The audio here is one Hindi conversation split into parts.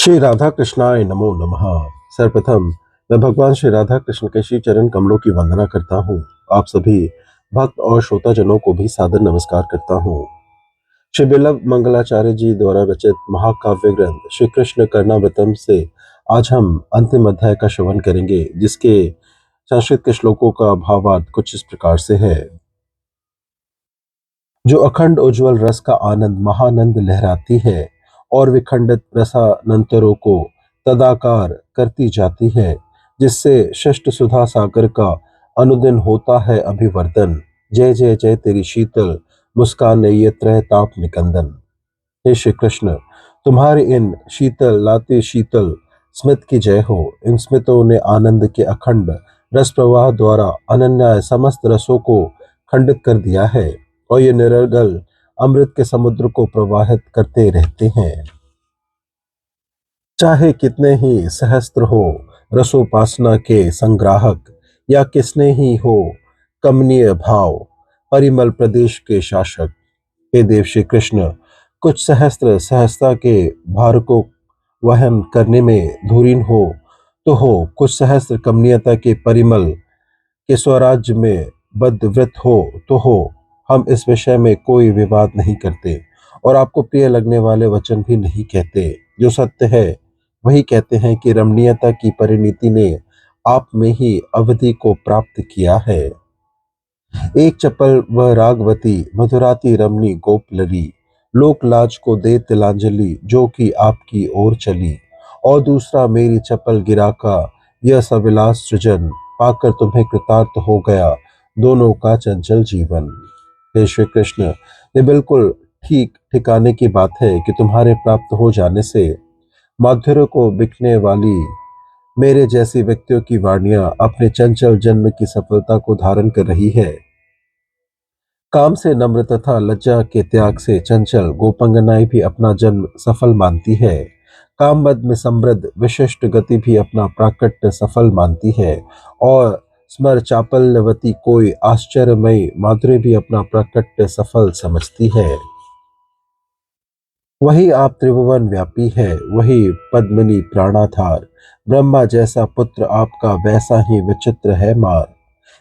श्री राधा कृष्णाय नमो नमः। सर्वप्रथम मैं भगवान श्री राधा कृष्ण के श्री चरण कमलों की वंदना करता हूँ। आप सभी भक्त और श्रोताजनों को भी सादर नमस्कार करता हूँ। श्री बिल्लभ मंगलाचार्य जी द्वारा रचित महाकाव्य ग्रंथ श्री कृष्ण कर्णावृतम से आज हम अंतिम अध्याय का श्रवण करेंगे, जिसके संस्कृत के श्लोकों का भावार्थ कुछ इस प्रकार से है। जो अखंड उज्ज्वल रस का आनंद महानंद लहराती है और विखंडित रसानंतरों को तदाकार करती जाती है, जिससे शिष्ट सुधा सागर का अनुदिन होता है अभिवर्धन। जय जय जय तेरी शीतल मुस्कान ये त्रय ताप निकंदन। हे श्री कृष्ण, तुम्हारे इन शीतल लाते शीतल स्मित की जय हो। इन स्मितों ने आनंद के अखंड रस प्रवाह द्वारा अनन्य समस्त रसों को खंडित कर दिया है और ये निरर्गल अमृत के समुद्र को प्रवाहित करते रहते हैं। चाहे कितने ही सहस्त्र हो रसोपासना के संग्राहक, या किसने ही हो कमनीय भाव परिमल प्रदेश के शासक। हे देव श्री कृष्ण, कुछ सहस्त्र सहस्ता के भार को वहन करने में धुरीन हो कुछ सहस्त्र कमनीयता के परिमल के स्वराज्य में बद्धव्रत हो। हम इस विषय में कोई विवाद नहीं करते और आपको प्रिय लगने वाले वचन भी नहीं कहते। जो सत्य है वही कहते हैं कि रमणीयता की परिणति ने आप में ही अवधि को प्राप्त किया है। एक चपल व रागवती मधुराती रमणी गोपलरी, लोक लाज को दे तिलांजलि जो कि आपकी ओर चली। और दूसरा मेरी चपल गिरा का यह सविलास सृजन, पाकर तुम्हें कृतार्थ हो गया दोनों का चंचल जीवन। हे श्री कृष्ण, ये बिल्कुल ठीक ठिकाने की बात है कि तुम्हारे प्राप्त हो जाने से माधुर्य को बिकने वाली मेरे जैसी व्यक्तियों की वाणियां अपने चंचल जन्म की सफलता को धारण कर रही है। काम से नम्र तथा लज्जा के त्याग से चंचल गोपंगनाएं भी अपना जन्म सफल मानती है। काम मद में समृद्ध विशिष्ट गति भी अपना प्राकट्य सफल मानती है और स्मर चापल्यवती कोई आश्चर्यमयी माधुर्य भी अपना प्राकट्य सफल समझती है। वही आप त्रिभुवन व्यापी है, वही पद्मिनी प्राणाधार, ब्रह्मा जैसा पुत्र आपका वैसा ही विचित्र है मार।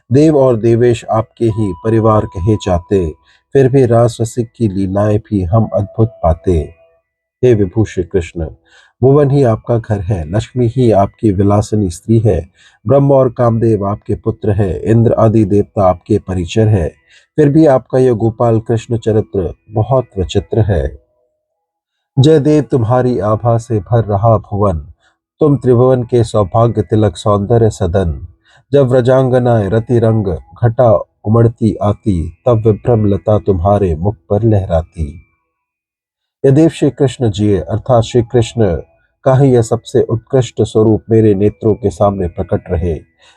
देव और देवेश आपके ही परिवार कहे जाते, फिर भी रास रसिक की लीलाएं भी हम अद्भुत पाते। हे विभू श्री कृष्ण, भुवन ही आपका घर है, लक्ष्मी ही आपकी विलासिनी स्त्री है, ब्रह्म और कामदेव आपके पुत्र है, इंद्र आदि देवता आपके परिचर है, फिर भी आपका यह गोपाल कृष्ण चरित्र बहुत विचित्र है। जय देव तुम्हारी आभा से भर रहा भुवन, तुम त्रिभुवन के सौभाग्य तिलक सौंदर्य सदन। जब व्रजांगनाएं रति रंग घटा उमड़ती आती, तब विभ्रम लता तुम्हारे मुख पर लहराती। यदेव श्री कृष्ण जी अर्थात श्री कृष्ण का ही यह सबसे उत्कृष्ट स्वरूप मेरे नेत्रों के सामने प्रकट रहे।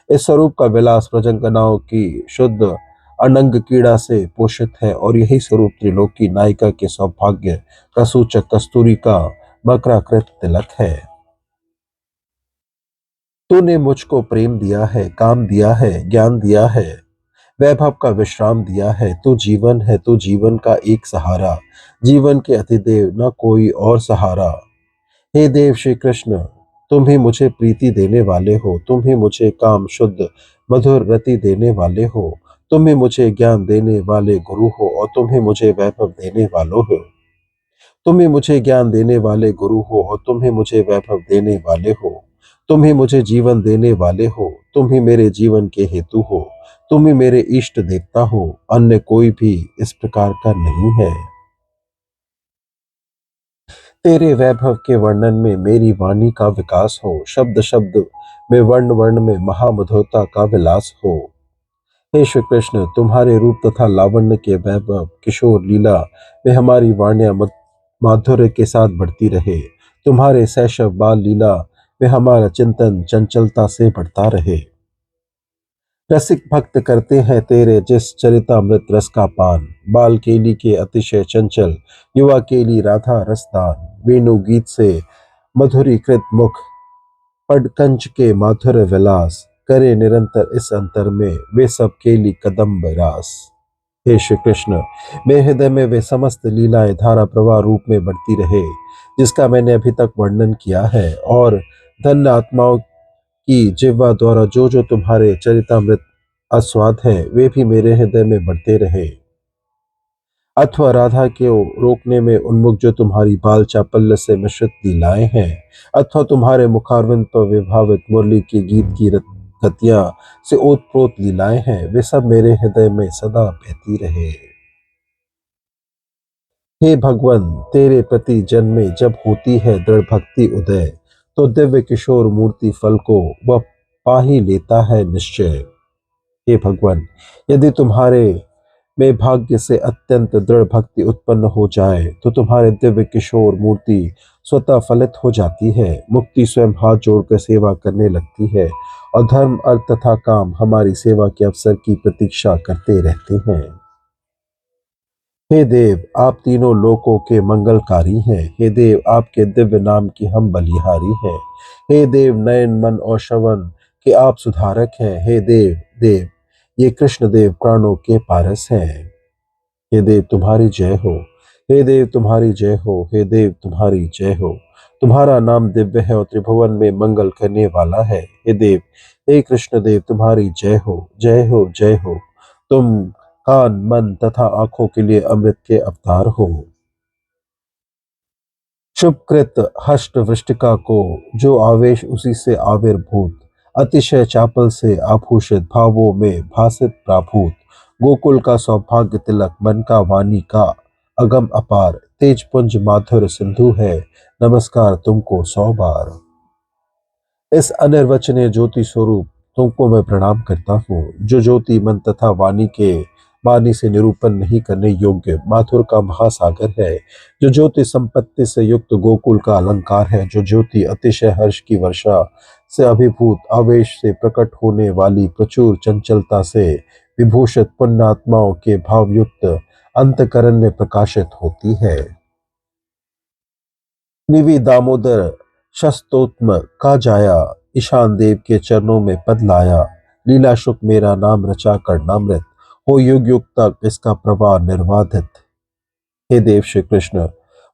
इस स्वरूप का विलास व्रजांगनाओं की शुद्ध अनंग कीड़ा से पोषित है और यही स्वरूप त्रिलोकी नायिका के सौभाग्य का सूचक कस्तूरी का मकराकृत तिलक है। तूने मुझको प्रेम दिया है, काम दिया है, ज्ञान दिया है, वैभव का विश्राम दिया है। तू जीवन है, तू जीवन का एक सहारा, जीवन के अतिदेव न कोई और सहारा। हे देव श्री कृष्ण, तुम ही मुझे प्रीति देने वाले हो, तुम ही मुझे काम शुद्ध मधुर रति देने वाले हो, तुम ही मुझे ज्ञान देने वाले गुरु हो और तुम ही मुझे वैभव देने वालों हो। तुम ही मुझे ज्ञान देने वाले गुरु हो और तुम ही मुझे वैभव देने वाले हो। तुम ही मुझे जीवन देने वाले हो, तुम ही मेरे जीवन के हेतु हो, तुम ही मेरे इष्ट देवता हो, अन्य कोई भी इस प्रकार का नहीं है। तेरे वैभव के वर्णन में मेरी वाणी का विकास हो, शब्द शब्द में वर्ण वर्ण में महामधुरता का विलास हो। हे श्री कृष्ण, तुम्हारे रूप तथा लावण्य के वैभव किशोर लीला में हमारी वाणियां माधुर्य के साथ बढ़ती रहे। तुम्हारे शैशव बाल लीला में हमारा चिंतन चंचलता से बढ़ता रहे। रसिक भक्त करते हैं तेरे जिस चरितामृत रस का पान, बाल केली के अतिशय चंचल, युवा केली राधा रसदान। वेणु गीत से मधुरीकृत मुख, पडकंच के माधुर्य विलास, करे निरंतर इस अंतर में वे सब केली कदम्ब रास। हे श्री कृष्ण, मेरे हृदय में वे समस्त लीलाएं धारा प्रवाह रूप में बढ़ती रहे जिसका मैंने अभी तक वर्णन किया है, और धन्य आत्माओं की जिह्वा द्वारा जो जो तुम्हारे चरितामृत आस्वाद है वे भी मेरे हृदय में बढ़ते रहे। अथवा राधा के रोकने में उन्मुख जो तुम्हारी बाल चापल्य से मिश्रित लीलाएं हैं, अथवा तुम्हारे मुखारविंद पर विभावित मुरली के गीत की गतियां से ओतप्रोत लीलाएं हैं, वे सब मेरे हृदय में सदा बहती रहे। हे भगवान, तेरे प्रति जन्मे जब होती है दृढ़ भक्ति उदय, तो दिव्य किशोर मूर्ति फल को वह पा ही लेता है निश्चय। हे भगवान, यदि तुम्हारे में भाग्य से अत्यंत दृढ़ भक्ति उत्पन्न हो जाए तो तुम्हारे दिव्य किशोर मूर्ति स्वतः फलित हो जाती है, मुक्ति स्वयं हाथ जोड़कर सेवा करने लगती है, और धर्म अर्थ तथा काम हमारी सेवा के अवसर की प्रतीक्षा करते रहते हैं। हे देव, आप तीनों लोकों के मंगलकारी हैं। हे देव, आपके दिव्य नाम की हम बलिहारी हैं। हे देव, नयन मन और श्रवण के आप सुधारक हैं। हे देव देव, ये कृष्ण देव प्राणों के पारस हैं। हे देव, तुम्हारी जय हो। हे देव, तुम्हारी जय हो। हे देव, तुम्हारी जय हो। तुम्हारा नाम दिव्य है और त्रिभुवन में मंगल करने वाला है। हे देव, हे कृष्ण देव, तुम्हारी जय हो, जय हो, जय हो। तुम कान मन तथा आंखों के लिए अमृत के अवतार हो। शुभकृत हष्ट वृष्टिका को जो आवेश उसी से आविर्भूत, अतिशय चापल से आभूषित भावों में भासित प्राभूत, गोकुल का सौभाग्य तिलक मन का वाणी का अगम अपार, तेज पुंज माधुर सिंधु है, नमस्कार तुमको 100 बार। इस अनिर्वचनीय ज्योति स्वरूप तुमको मैं प्रणाम करता हूँ, जो ज्योति मन तथा वाणी से निरूपण नहीं करने योग्य माथुर का महासागर है, जो ज्योति संपत्ति से युक्त गोकुल का अलंकार है, जो ज्योति अतिशय हर्ष की वर्षा से अभिभूत आवेश से प्रकट होने वाली प्रचुर चंचलता से विभूषित पुण्यात्माओं के भावयुक्त अंतकरण में प्रकाशित होती है। निवि दामोदर शस्तोत्म का जाया, ईशान देव के चरणों में पद लाया, लीला शुक मेरा नाम रचा कर नामृत, हो युग युग तक इसका प्रवाह निर्वाधित। हे देव श्री कृष्ण,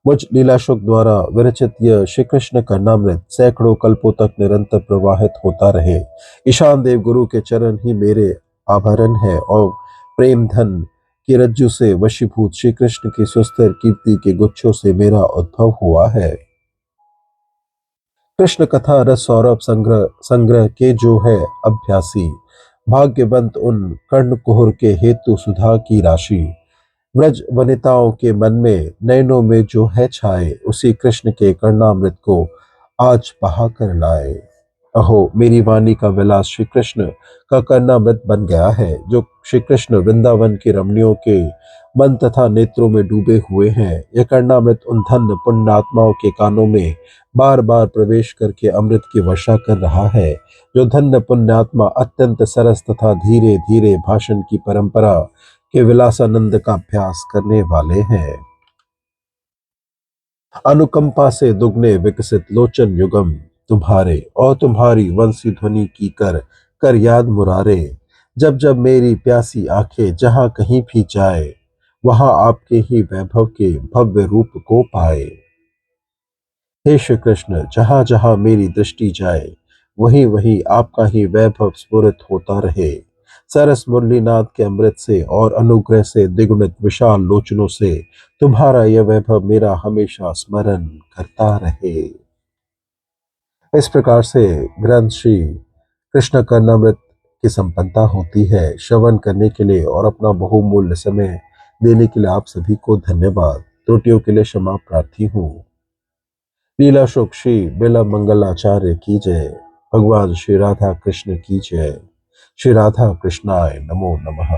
मुझ लीला शुक द्वारा विरचित यह श्री कृष्ण का नामृत सैकड़ों कल्पों तक निरंतर प्रवाहित होता रहे। ईशान देव गुरु के चरण ही मेरे आभरण है, और प्रेम धन की रज्जु से वशीभूत श्री कृष्ण की सुस्तर कीर्ति के गुच्छों से मेरा उद्भव हुआ है। कृष्ण कथा रस सौरभ संग्रह संग्रह के जो है अभ्यासी, भाग्यवंत उन कर्ण कुहर के हेतु सुधा की राशि, व्रज वनिताओं के मन में नयनों में जो है छाए, उसी कृष्ण के कर्णामृत को आज बहा कर लाए। अहो, मेरी वाणी का विलास श्री कृष्ण का कर्णामृत बन गया है, जो श्री कृष्ण वृंदावन के रमणियों के मन तथा नेत्रों में डूबे हुए हैं। यह कर्णामृत उन धन्य पुण्यात्माओं के कानों में बार बार प्रवेश करके अमृत की वर्षा कर रहा है, जो धन्य पुण्यात्मा अत्यंत सरस तथा धीरे धीरे भाषण की परंपरा के विलासानंद का अभ्यास करने वाले हैं। अनुकंपा से दुगने विकसित लोचन युगम तुम्हारे, और तुम्हारी वंशी ध्वनि की कर कर याद मुरारे, जब जब मेरी प्यासी आंखें जहां कहीं भी जाए, वहां आपके ही वैभव के भव्य रूप को पाए। हे श्री कृष्ण, जहां जहां मेरी दृष्टि जाए, वहीं वहीं आपका ही वैभव स्फुरित होता रहे। सरस मुरलीनाथ के अमृत से और अनुग्रह से द्विगुणित विशाल लोचनों से तुम्हारा यह वैभव मेरा हमेशा स्मरण करता रहे। इस प्रकार से ग्रंथ श्री कृष्ण कर्णामृत की संपन्नता होती है। श्रवण करने के लिए और अपना बहुमूल्य समय देने के लिए आप सभी को धन्यवाद। त्रुटियों के लिए क्षमा प्रार्थी हूँ। लीला शुक श्री बिला मंगलाचार्य की जय। भगवान श्री राधा कृष्ण की जय। श्री राधा कृष्णाय नमो नमः।